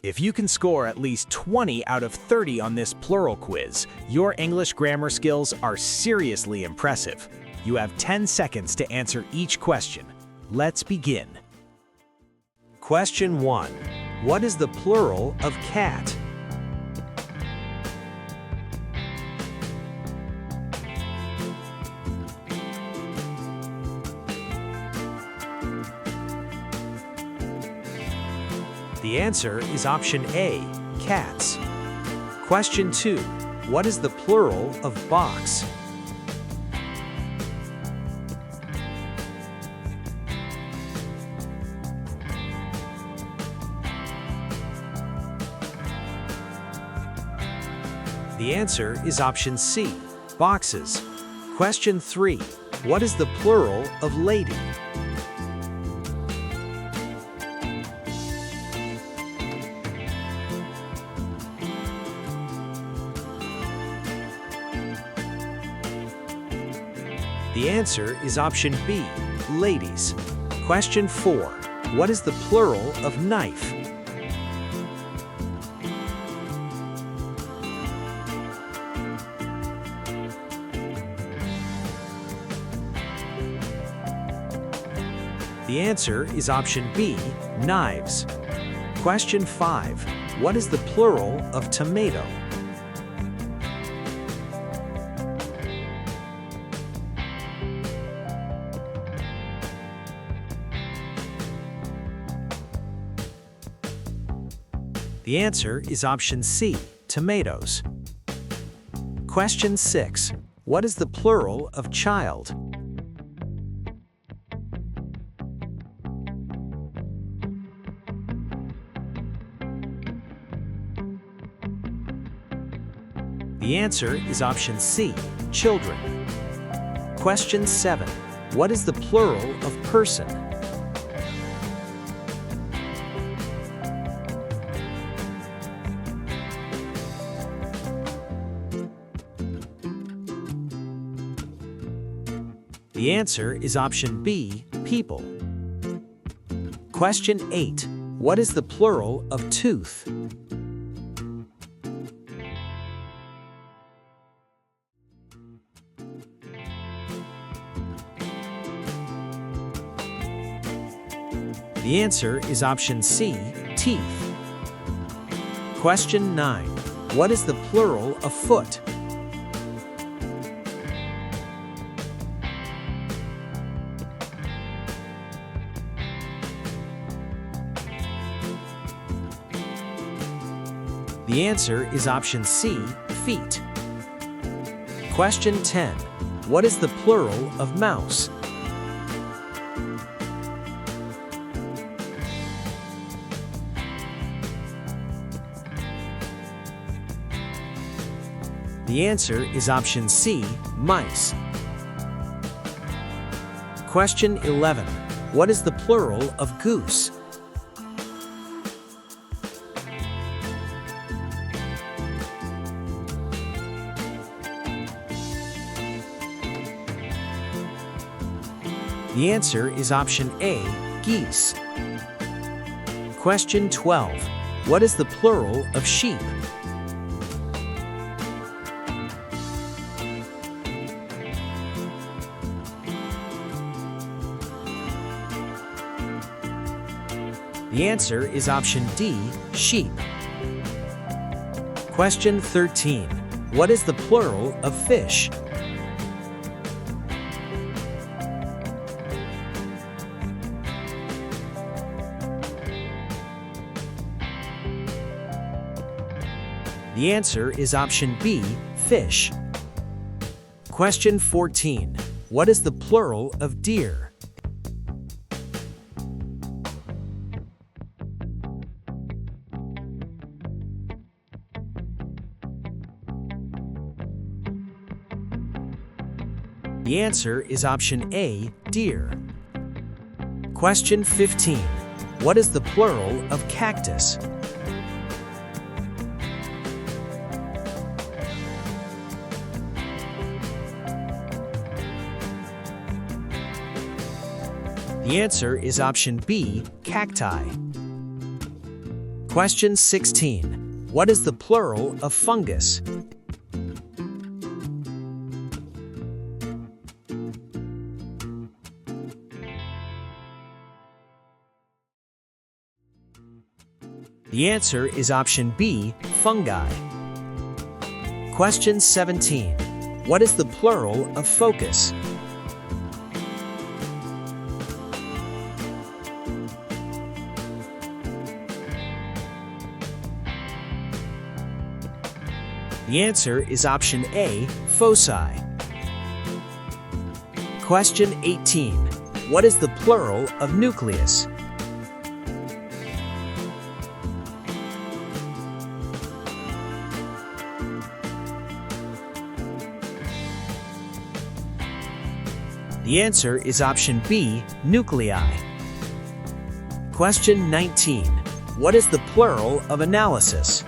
If you can score at least 20 out of 30 on this plural quiz, your English grammar skills are seriously impressive. You have 10 seconds to answer each question. Let's begin. Question 1. What is the plural of cat? The answer is option A, cats. Question 2. What is the plural of box? The answer is option C, boxes. Question 3. What is the plural of lady? The answer is option B, ladies. Question 4. What is the plural of knife? The answer is option B, knives. Question 5. What is the plural of tomato? The answer is option C, tomatoes. Question 6. What is the plural of child? The answer is option C, children. Question 7. What is the plural of person? The answer is option B, people. Question 8. What is the plural of tooth? The answer is option C, teeth. Question 9. What is the plural of foot? The answer is option C, feet. Question 10. What is the plural of mouse? The answer is option C, mice. Question 11. What is the plural of goose? The answer is option A, geese. Question 12. What is the plural of sheep? The answer is option D, sheep. Question 13. What is the plural of fish? The answer is option B, fish. Question 14. What is the plural of deer? The answer is option A, deer. Question 15. What is the plural of cactus? The answer is option B, cacti. Question 16. What is the plural of fungus? The answer is option B, fungi. Question 17. What is the plural of focus? The answer is option A, foci. Question 18. What is the plural of nucleus? The answer is option B, nuclei. Question 19. What is the plural of analysis?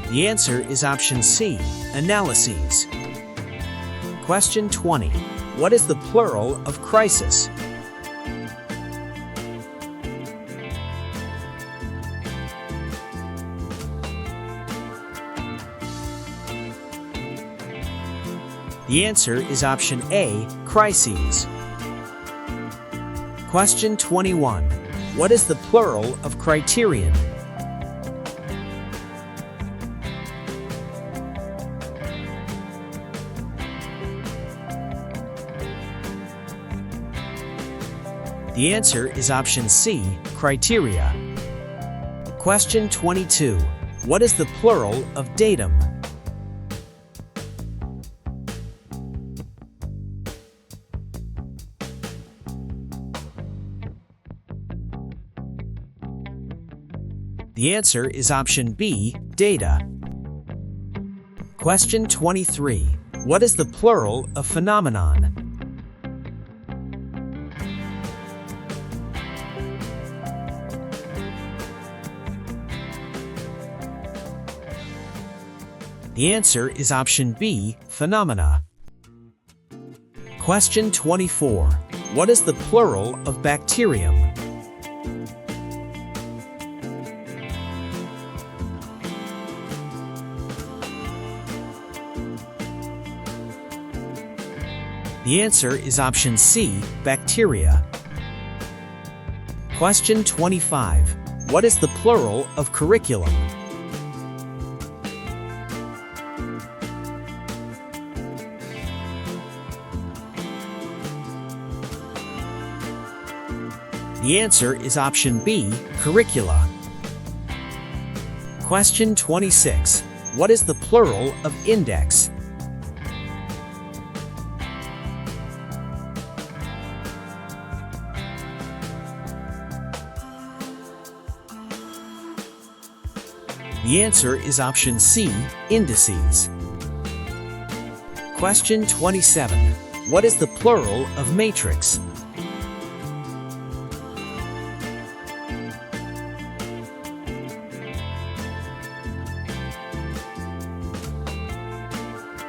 The answer is option C, analyses. Question 20. What is the plural of crisis? The answer is option A, crises. Question 21. What is the plural of criterion? The answer is option C, criteria. Question 22. What is the plural of datum? The answer is option B, data. Question 23. What is the plural of phenomenon? The answer is option B, phenomena. Question 24. What is the plural of bacterium? The answer is option C, bacteria. Question 25. What is the plural of curriculum? The answer is option B, curricula. Question 26. What is the plural of index? The answer is option C, indices. Question 27. What is the plural of matrix?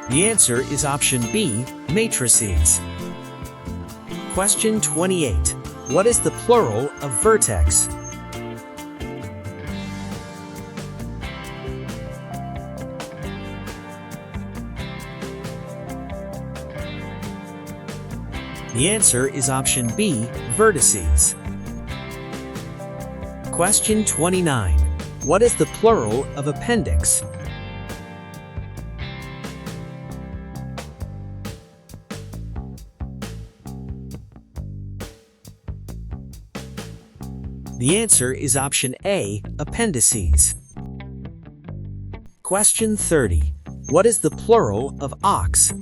The answer is option B, matrices. Question 28. What is the plural of vertex? The answer is option B, vertices. Question 29. What is the plural of appendix? The answer is option A, appendices. Question 30. What is the plural of ox?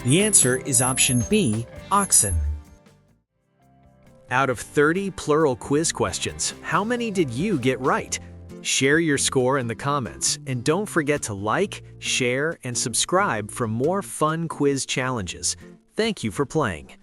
The answer is option B, oxen. Out of 30 plural quiz questions, how many did you get right? Share your score in the comments, and don't forget to like, share, and subscribe for more fun quiz challenges. Thank you for playing.